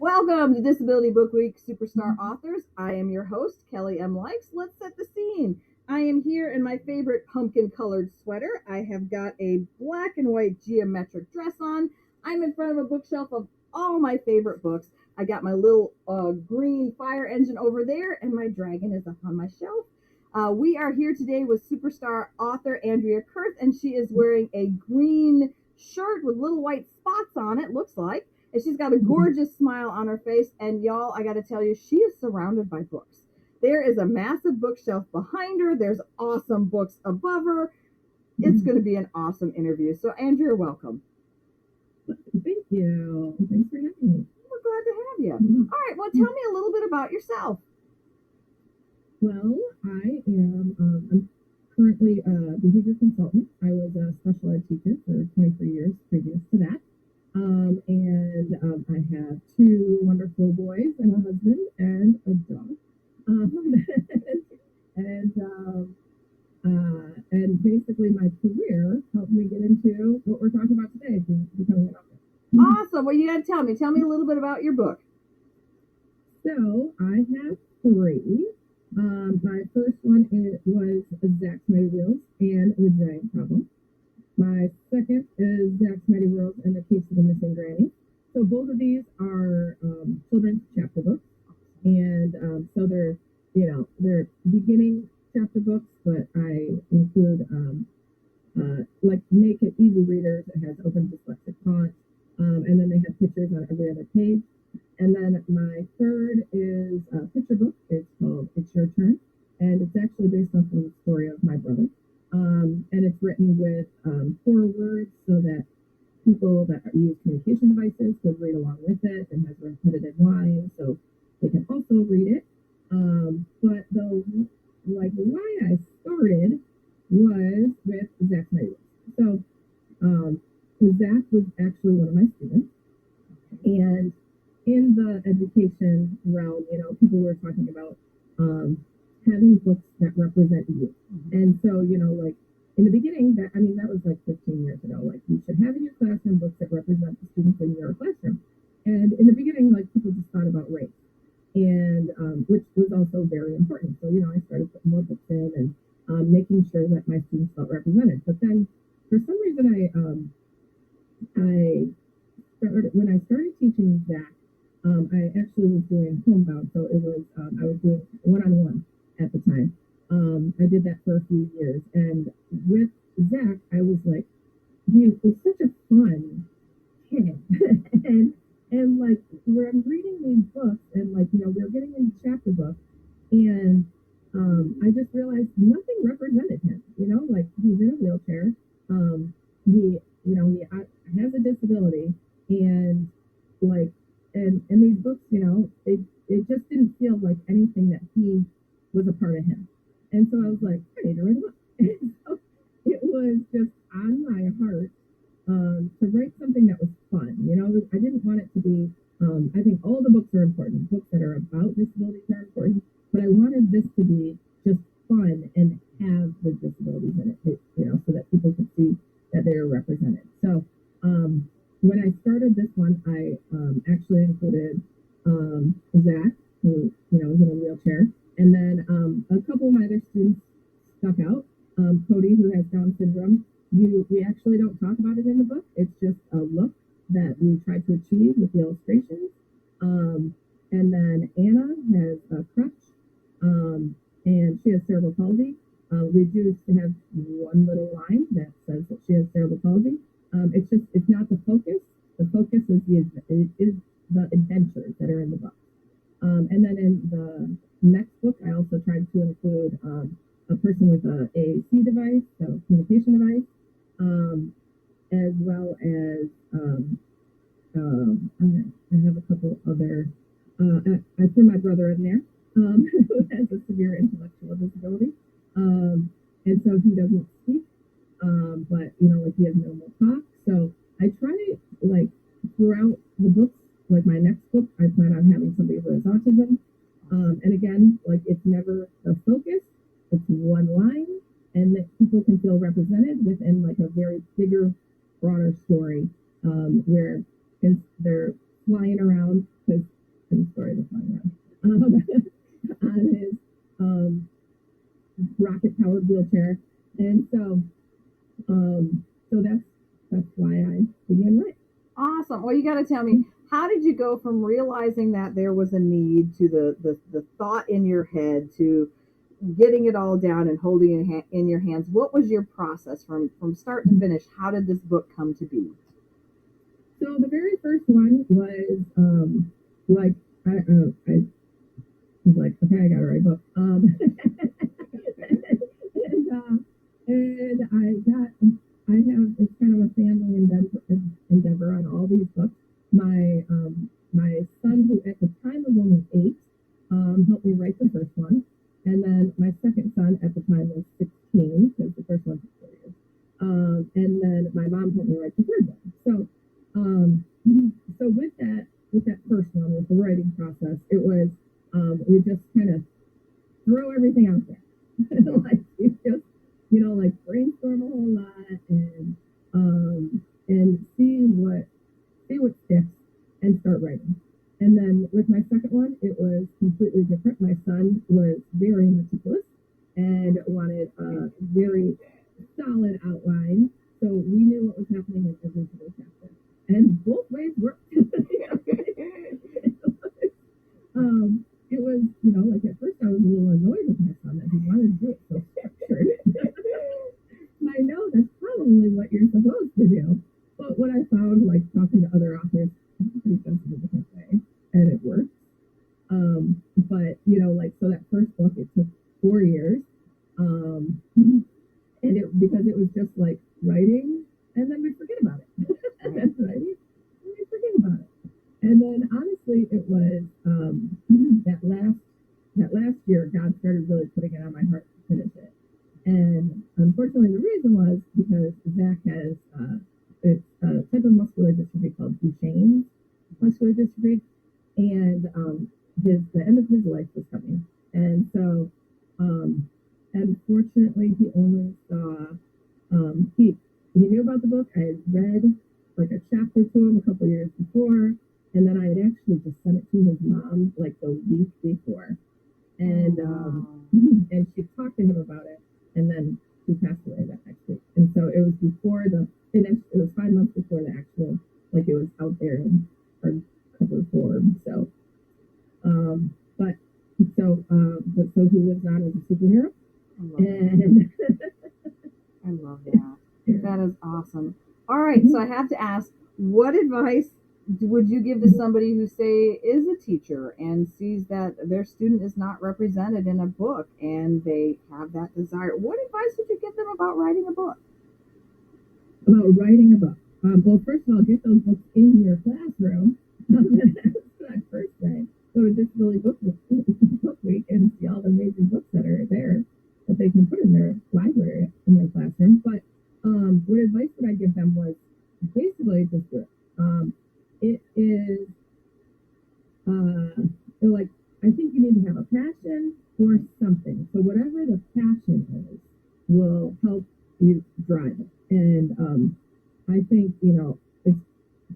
Welcome to Disability Book Week Superstar Authors. I am your host, Kelly M. Likes. Let's set the scene. I am here in my favorite pumpkin colored sweater. I have got a black and white geometric dress on. I'm in front of a bookshelf of all my favorite books. I got my little green fire engine over there, and my dragon is up on my shelf. We are here today with superstar author Andrea Kurth, and she is wearing a green shirt with little white spots on it, looks like. And she's got a gorgeous smile on her face. And y'all, I got to tell you, she is surrounded by books. There is a massive bookshelf behind her. There's awesome books above her. It's going to be an awesome interview. So, Andrea, welcome. Thank you. Thanks for having me. We're glad to have you. All right. Well, tell me a little bit about yourself. Well, I am I'm currently a behavior consultant. I was a special ed teacher for 23 years previous to that. I have two wonderful boys and a husband and a dog. and and basically my career helped me get into what we're talking about today, becoming an author. Awesome. Well, you got to tell me. Tell me a little bit about your book. So I have three. My first one was Zach's Mighty Wheels and The Giant Problem. My second is Zach's Mighty Wheels and The Case of the Missing Granny. So both of these are children's chapter books, and so they're beginning chapter books, but I include like make it easy readers. It has open dyslexic font, and then they have pictures on every other page. And then my third is a picture book. It's called It's Your Turn, and it's actually based off of the story of my brother. And it's written with forewords so that people that use communication devices could read along with it, and has repetitive lines so they can also read it. But why I started was with Zach's Mighty Wheels. So Zach was actually one of my students, and in the education realm, people were talking about having books that represent you. And so, like in the beginning, that was like 15 years ago. Like, you should have in your classroom books that represent the students in your classroom. And in the beginning, like, people just thought about race, and which was also very important. So, I started putting more books in and making sure that my students felt represented. But then, for some reason, when I started teaching Zach, I actually was doing homebound, so it was I was doing one-on-one at the time. I did that for a few years, and with Zach, I was like, he was such a fun kid, and like where I'm reading these books, and we're getting into chapter books, and I just realized nothing represented him. Like, he's in a wheelchair. He has a disability, and like and these books, it just didn't feel like anything that he was a part of him. And so I was like, I need to write a book. And so it was just on my heart to write something that was fun. I didn't want it to be. I think all the books are important. Books that are about disabilities are important, but I wanted this to be just fun and have the disabilities in it, so that people could see that they are represented. So when I started this one, I actually included Zach, who is in a wheelchair, and then a couple of my other students stuck out. Cody, who has Down syndrome. We actually don't talk about it in the book. It's just a look that we tried to achieve with the illustrations. And then Anna has a crutch, and she has cerebral palsy. We do have one little line that says that she has cerebral palsy. It's not the focus. The focus is the adventures that are in the book. And then in the next book, I also tried to include a person with a AAC device, so communication device, as well as I have a couple other. I threw my brother in there, who has a severe intellectual disability, and so he doesn't speak, but he has normal talk. So I try, like, throughout the books, like my next book, I plan on having somebody who has autism. And again, like, it's never the focus, it's one line, and that people can feel represented within like a very bigger, broader story, where they're flying around because I'm sorry to find out, on his rocket-powered wheelchair. And so that's why I began writing. Awesome. Well, you got to tell me, how did you go from realizing that there was a need to the thought in your head to getting it all down and holding it in your hands? What was your process from start to finish? How did this book come to be? So the very first one was like I was like, okay, I gotta write a book. And I have it's kind of a family endeavor on all these books. My son, who at the time was only 8, helped me write the first one, and then my second son at the time was 16 because the first one took 4 years. And then my mom helped me write the third one. So with that first one, with the writing process, it was we just kind of throw everything out there. Like we just, like brainstorm a whole lot and see what sticks and start writing. And then with my second one, it was completely different. My son was very meticulous and wanted a very solid outline, so we knew what was happening in every single chapter. And both ways worked. It was, like at first I was a little annoyed with my son that he wanted to do it so structured. I know that's probably what you're supposed to do. But what I found, like talking to other authors, everybody does it a different way, and it works. But so that first book, it took 4 years, and because it was just like writing, and then we forget about it. That's writing, and we forget about it. And then honestly, it was that last year, God started really putting it on my heart to finish it. And unfortunately, the reason was because Zach has it's a type of muscular dystrophy called Duchenne's muscular dystrophy, and the end of his life was coming. And so, unfortunately, he only saw he knew about the book. I had read like a chapter to him a couple years before, and then I had actually just sent it to his mom like the week before, and and she talked to him about it, and then he passed away that next week. And so it was before the finish. It was 5 months before the actual, like it was out there in hardcover form. So, but he lives on as a superhero, and I love that. That is awesome. All right, so I have to ask, what advice would you give to somebody who, say, is a teacher and sees that their student is not represented in a book and they have that desire? What advice would you give them about writing a book? About writing a book? Well, first of all, get those books in your classroom. That's my first thing. Go to Disability Book Week and see all the amazing books that are there that they can put in their library, in their classroom. But what advice would I give them was basically just do it. It is, like, I think you need to have a passion for something. So whatever the passion is will help you drive it. And I think,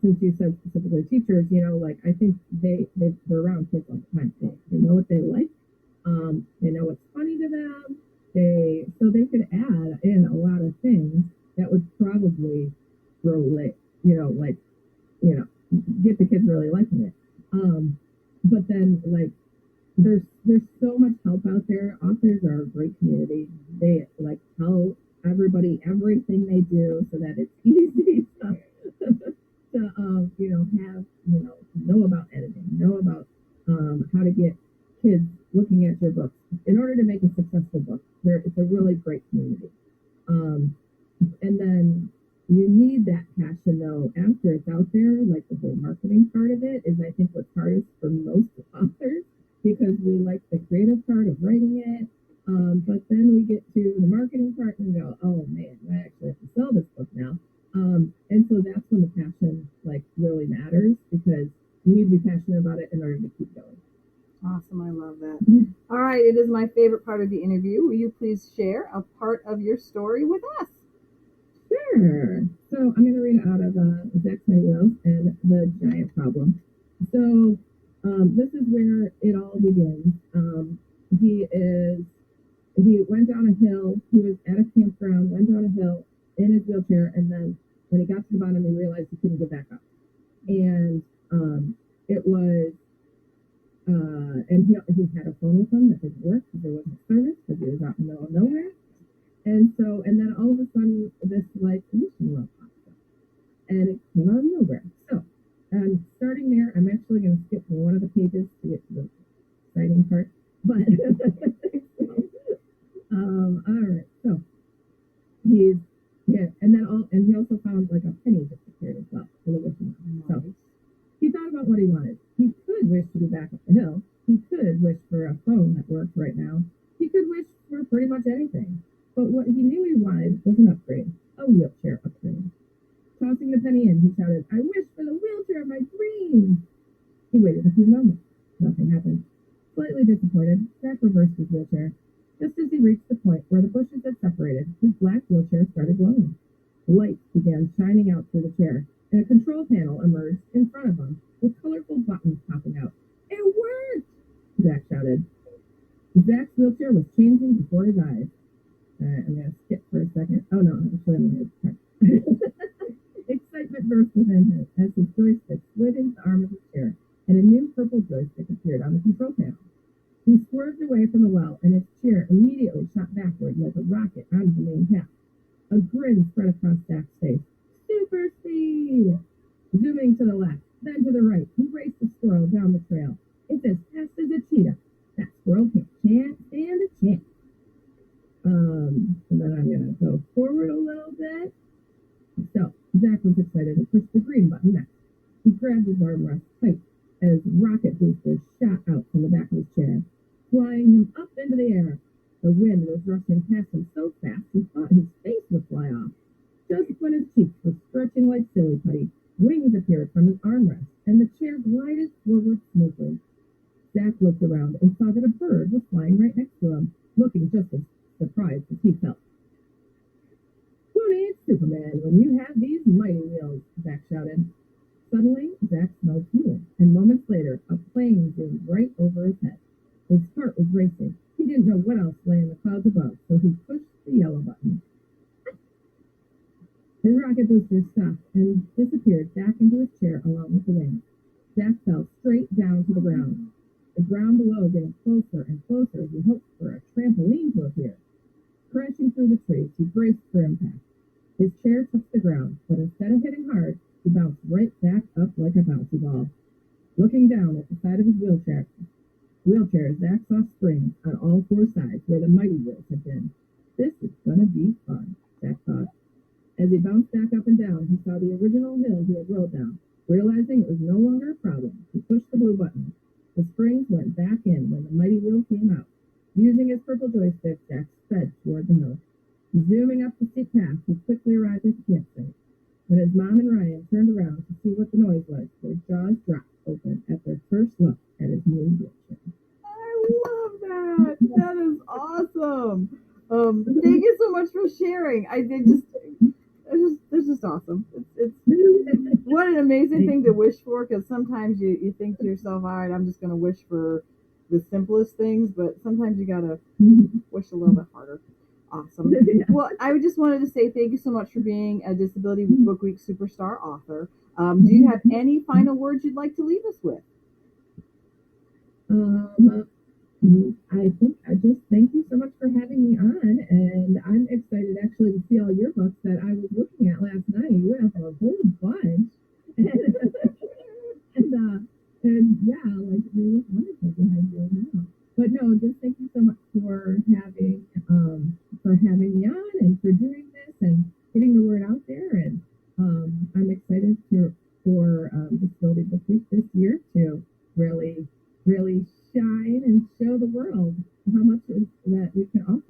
since you said specifically teachers, like I think they're around kids all the time. They know what they like. They know what's funny to them. So they could add in a lot of things that would probably relate, get the kids really liking it. But then like there's so much help out there. Authors are a great community. They like tell everybody everything they do so that it's easy to have know about editing, know about how to get kids looking at your books in order to make a successful book. It's a really great community. And then you need that passion though after it's out there. Like the whole marketing part of it is, I think, what's hardest for most authors, because we like the creative part of writing it, but then we get to the marketing part and we go, oh man, I actually have to sell this book now. And so that's when the passion like really matters, because you need to be passionate about it in order to keep going. Awesome. I love that. All right. It is my favorite part of the interview. Will you please share a part of your story with us? Sure. So I'm going to read out of Zach's My Wheels and the Giant Problem. So This is where it all begins. He went down a hill. He was at a campground, went down a hill in his wheelchair, and then when he got to the bottom, he realized he couldn't get back up. And it was, and he had a phone with him that didn't work because there wasn't service because he was out in the middle of nowhere. And then all of a sudden, this like mission log popped up, and it came out of nowhere. So, starting there, I'm actually going to skip one of the pages to get to the exciting part. But all right, so he's and he also found like a penny disappeared as well for the wishing log. So he thought about what he wanted. He could wish to be back up the hill. He could wish for a phone that works right now. He could wish for pretty much anything. But what he knew he wanted was an upgrade, a wheelchair upgrade. Tossing the penny in, he shouted, "I wish for the wheelchair of my dreams." He waited a few moments. Nothing happened. Slightly disappointed, Zach reversed his wheelchair. Just as he reached the point where the bushes had separated, his black wheelchair started glowing. Lights began shining out through the chair, and a control panel emerged in front of him, with colorful buttons popping out. "It worked!" Zach shouted. Zach's wheelchair was changing before his eyes. I'm going to skip for a second. Oh, no, actually, I'm going to Excitement burst within him as his joystick slid into the arm of his chair, and a new purple joystick appeared on the control panel. He swerved away from the well, and his chair immediately shot backward like a rocket onto the main path. A grin spread across Zach's face. Super speed! Zooming to the left, then to the right, he raced the squirrel down the trail. It's as fast as a cheetah. That squirrel can't stand a chance. And then I'm going to go forward a little bit. So, Zach was excited and pushed the green button next. He grabbed his armrest tight as rocket boosters shot out from the back of his chair, flying him up into the air. The wind was rushing past him so fast he thought his face would fly off. Just when his cheeks were stretching like silly putty, wings appeared from his armrest, and the chair glided forward smoothly. Zach looked around and saw that a bird was flying right next to him, looking just as surprised as he felt. "Who needs Superman when you have these mighty wheels?" Zach shouted. Suddenly, Zach smelled fuel, and moments later, a plane zoomed right over his head. His heart was racing. He didn't know what else lay in the clouds above, so he pushed the yellow button. His rocket booster stopped and disappeared back into his chair along with the wings. Zach fell straight down to the ground. The ground below getting closer and closer as he hoped for a trampoline to appear. Crashing through the trees, he braced for impact. His chair touched the ground, but instead of hitting hard, he bounced right back up like a bouncy ball. Looking down at the side of his wheelchair, Zach saw springs on all four sides where the mighty wheels had been. "This is gonna be fun," Zach thought. As he bounced back up and down, he saw the original hill he had rolled down. Realizing it was no longer a problem, he pushed the blue button. The springs went back in when the mighty wheel came out. Using his purple joystick, Zach sped toward the hill. Zooming up the steep path, he quickly arrived at the campsite. When his mom and Ryan turned around to see what the noise was, their jaws dropped open at their first look at his new wheelchair. I love that. That is awesome. Thank you so much for sharing. It's just awesome. It's what an amazing thing to wish for, because sometimes you think to yourself, all right, I'm just going to wish for the simplest things, but sometimes you got to wish a little bit harder. Awesome. Well, I just wanted to say thank you so much for being a Disability Book Week Superstar author. Do you have any final words you'd like to leave us with? I think I just thank you so much for having me on, and I'm excited actually to see all your books that I was looking at last night. You have a whole bunch, and yeah, like it was wonderful to have you now. But no, just thank you so much for having me on and for doing this and getting the word out there. And I'm excited for Disability Book Week this year to really shine and show the world how much that we can offer.